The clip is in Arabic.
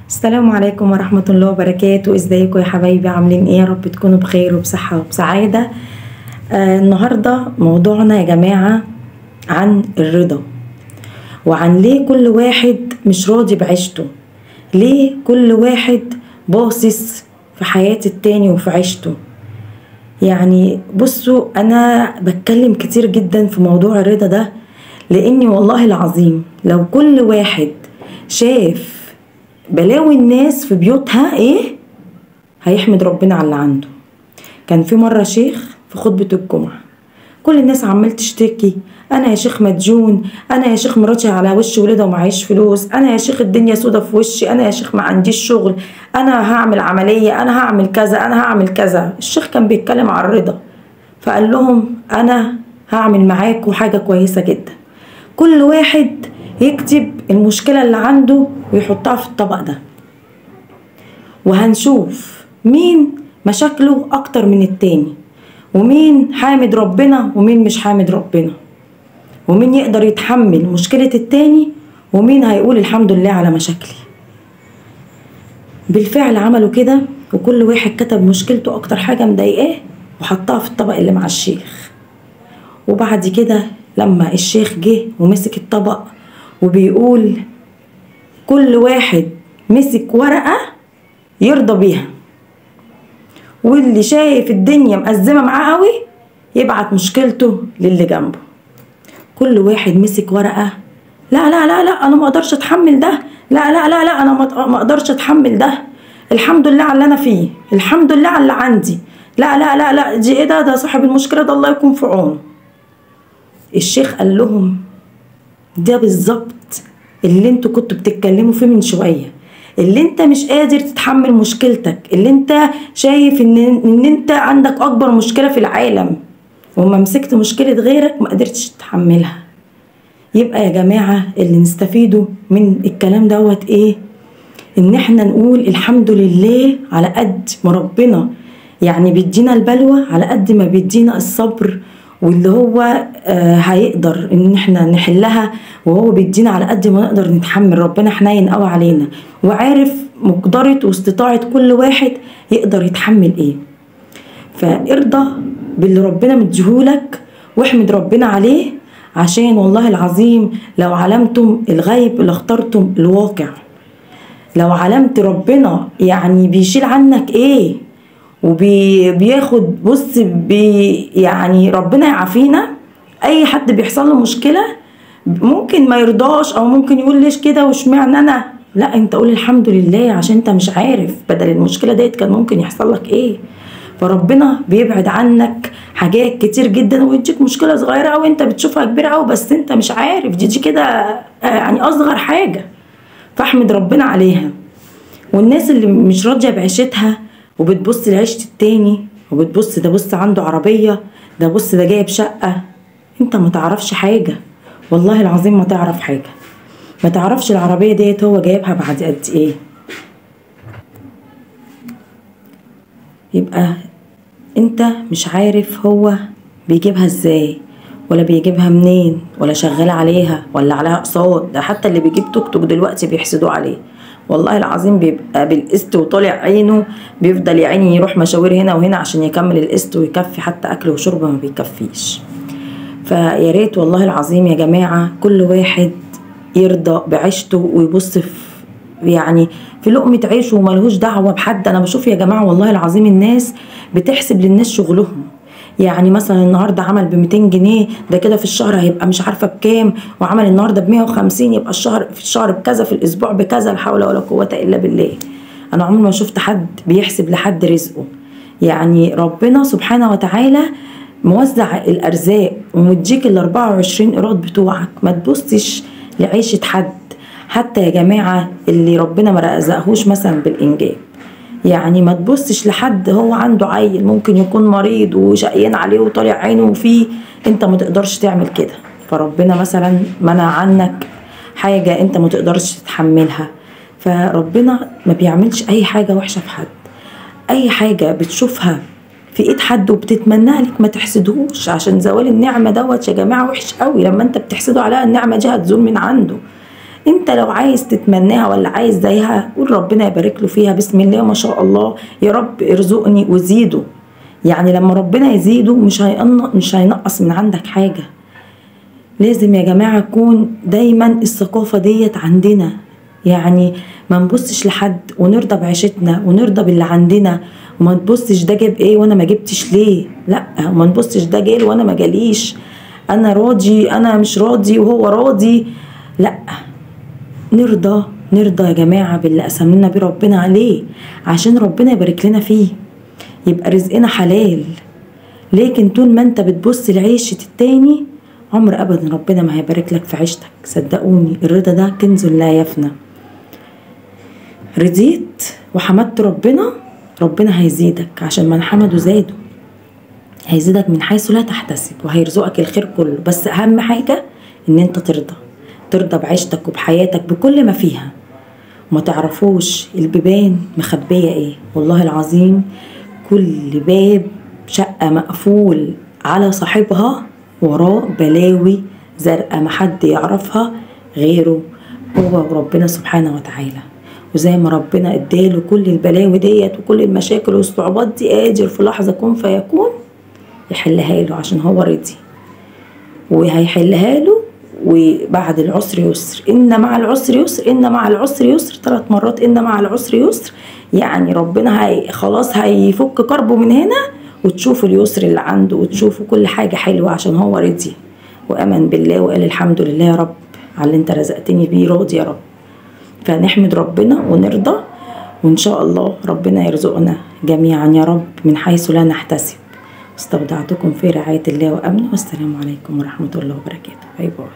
السلام عليكم ورحمة الله وبركاته. ازيكم يا حبايبي؟ عاملين ايه؟ يا رب تكونوا بخير وبصحة وبسعادة. النهاردة موضوعنا يا جماعة عن الرضا، وعن ليه كل واحد مش راضي بعيشته، ليه كل واحد باصص في حياة التاني وفي عيشته. يعني بصوا، انا بتكلم كتير جدا في موضوع الرضا ده، لاني والله العظيم لو كل واحد شاف بلاوي الناس في بيوتها ايه هيحمد ربنا على اللي عنده. كان في مرة شيخ في خطبة الجمعة، كل الناس عمال تشتكي: انا يا شيخ مدجون، انا يا شيخ مراتي على وش ولادها ومعيش فلوس، انا يا شيخ الدنيا سودا في وشي، انا يا شيخ ما عنديش شغل، انا هعمل عملية، انا هعمل كذا، انا هعمل كذا. الشيخ كان بيتكلم عن الرضا، فقال لهم: انا هعمل معاكم حاجة كويسة جدا، كل واحد يكتب المشكلة اللي عنده ويحطها في الطبق ده، وهنشوف مين مشاكله اكتر من التاني، ومين حامد ربنا ومين مش حامد ربنا، ومين يقدر يتحمل مشكلة التاني، ومين هيقول الحمد لله على مشاكلي. بالفعل عملوا كده، وكل واحد كتب مشكلته اكتر حاجة مضايقاه وحطها في الطبق اللي مع الشيخ. وبعد كده لما الشيخ جه ومسك الطبق وبيقول كل واحد مسك ورقة يرضى بيها، واللي شايف الدنيا مأزمة معاه قوي يبعت مشكلته للي جنبه. كل واحد مسك ورقة: لا لا لا لا انا ما اقدرش اتحمل ده، لا لا لا لا انا ما اقدرش اتحمل ده، الحمد لله على اللي انا فيه، الحمد لله على اللي عندي، لا لا لا لا دي ايه ده صاحب المشكلة ده الله يكون في عونه. الشيخ قال لهم: ده بالظبط اللي انتوا كنتوا بتتكلموا فيه من شوية، اللي انت مش قادر تتحمل مشكلتك، اللي انت شايف ان انت عندك اكبر مشكلة في العالم، وما مسكت مشكلة غيرك ما قدرتش تتحملها. يبقى يا جماعة اللي نستفيده من الكلام دوت ايه؟ ان احنا نقول الحمد لله على قد ما ربنا يعني بيدينا البلوى، على قد ما بيدينا الصبر، واللي هو هيقدر ان احنا نحلها، وهو بيدينا على قد ما نقدر نتحمل. ربنا حنين قوي علينا، وعارف مقدرة واستطاعة كل واحد يقدر يتحمل ايه. فارضى باللي ربنا مديهولك واحمد ربنا عليه، عشان والله العظيم لو علمتم الغيب لاخترتم الواقع. لو علمت ربنا يعني بيشيل عنك ايه وبياخد يعني ربنا يعافينا. اي حد بيحصل له مشكله ممكن ما يرضاش، او ممكن يقول ليش كده واشمعنى انا، لا انت قول الحمد لله، عشان انت مش عارف بدل المشكله ديت كان ممكن يحصل لك ايه. فربنا بيبعد عنك حاجات كتير جدا ويديك مشكله صغيره او انت بتشوفها كبيره قوي بس انت مش عارف دي كده يعني اصغر حاجه، فاحمد ربنا عليها. والناس اللي مش راضيه بعيشتها وبتبص لعيشة التاني، وبتبص ده بص عنده عربية، ده بص ده جايب شقة، انت ما تعرفش حاجة، والله العظيم ما تعرف حاجة. ما تعرفش العربية ديت هو جايبها بعد قد ايه. يبقى انت مش عارف هو بيجيبها ازاي، ولا بيجيبها منين، ولا شغال عليها ولا عليها اقساط. ده حتى اللي بيجيب توك توك دلوقتي بيحسدوا عليه، والله العظيم بيبقى بالقسط وطالع عينه، بيفضل يا عيني يروح مشاوير هنا وهنا عشان يكمل القسط ويكفي، حتى اكل وشرب ما بيكفيش. فيا ريت والله العظيم يا جماعه كل واحد يرضى بعيشته ويبص يعني في لقمه عيشه وملهوش دعوه بحد. انا بشوف يا جماعه والله العظيم الناس بتحسب للناس شغلهم، يعني مثلا النهارده عمل ب 200 جنيه ده كده في الشهر هيبقى مش عارفه بكام، وعمل النهارده ب 150 يبقى في الشهر بكذا، في الاسبوع بكذا. لا حول ولا قوه الا بالله. انا عمري ما شفت حد بيحسب لحد رزقه. يعني ربنا سبحانه وتعالى موزع الارزاق ومديك ال 24 قيراط بتوعك. ما تبصش لعيشه حد، حتى يا جماعه اللي ربنا ما رزقهوش مثلا بالانجاب. يعني ما تبصش لحد هو عنده عيل ممكن يكون مريض وشقيان عليه وطالع عينه وفيه، انت ما تقدرش تعمل كده. فربنا مثلا منع عنك حاجة انت ما تقدرش تتحملها. فربنا ما بيعملش اي حاجة وحشة في حد. اي حاجة بتشوفها في ايد حد وبتتمنى لك ما تحسدهوش، عشان زوال النعمة دوت يا جماعة وحش قوي. لما انت بتحسده عليها النعمة دي هتزول من عنده. انت لو عايز تتمناها ولا عايز زيها قول ربنا يبارك له فيها، بسم الله ما شاء الله، يا رب ارزقني وزيده. يعني لما ربنا يزيده مش هينقص من عندك حاجة. لازم يا جماعة يكون دايما الثقافة ديت عندنا، يعني ما نبصش لحد ونرضى بعيشتنا ونرضى باللي عندنا، وما نبصش ده جاب ايه وانا ما جبتش ليه، لا، وما نبصش ده جال وانا ما جاليش، انا راضي انا مش راضي وهو راضي، لا، نرضى يا جماعة باللي قسم لنا بيه ربنا عليه، عشان ربنا يبارك لنا فيه، يبقى رزقنا حلال. لكن طول ما انت بتبص لعيشة التاني عمر ابدا ربنا ما هيبارك لك في عيشتك. صدقوني الرضا ده كنز لا يفنى. رضيت وحمدت ربنا هيزيدك، عشان من حمده زاده، هيزيدك من حيث لا تحتسب وهيرزقك الخير كله. بس اهم حاجة ان انت ترضى بعيشتك وبحياتك بكل ما فيها، وما تعرفوش البيبان مخبية ايه. والله العظيم كل باب شقة مقفول على صاحبها وراه بلاوي زرقاء محد يعرفها غيره هو وربنا سبحانه وتعالى. وزي ما ربنا اداله كل البلاوي ديت وكل المشاكل والصعوبات دي، قادر في لحظة كن فيكون يحلها له، عشان هو رضي وهيحلها له. وبعد العسر يسر، إن مع العسر يسر، إن مع العسر يسر، 3 مرات إن مع العسر يسر. يعني ربنا خلاص هيفك كربه من هنا، وتشوفوا اليسر اللي عنده وتشوفوا كل حاجة حلوة، عشان هو رضي وأمن بالله وقال الحمد لله يا رب على اللي انت رزقتني بيه، راضي يا رب. فنحمد ربنا ونرضى، وإن شاء الله ربنا يرزقنا جميعا يا رب من حيث لا نحتسب. استودعتكم في رعاية الله وأمنه، والسلام عليكم ورحمة الله وبركاته. باي باي.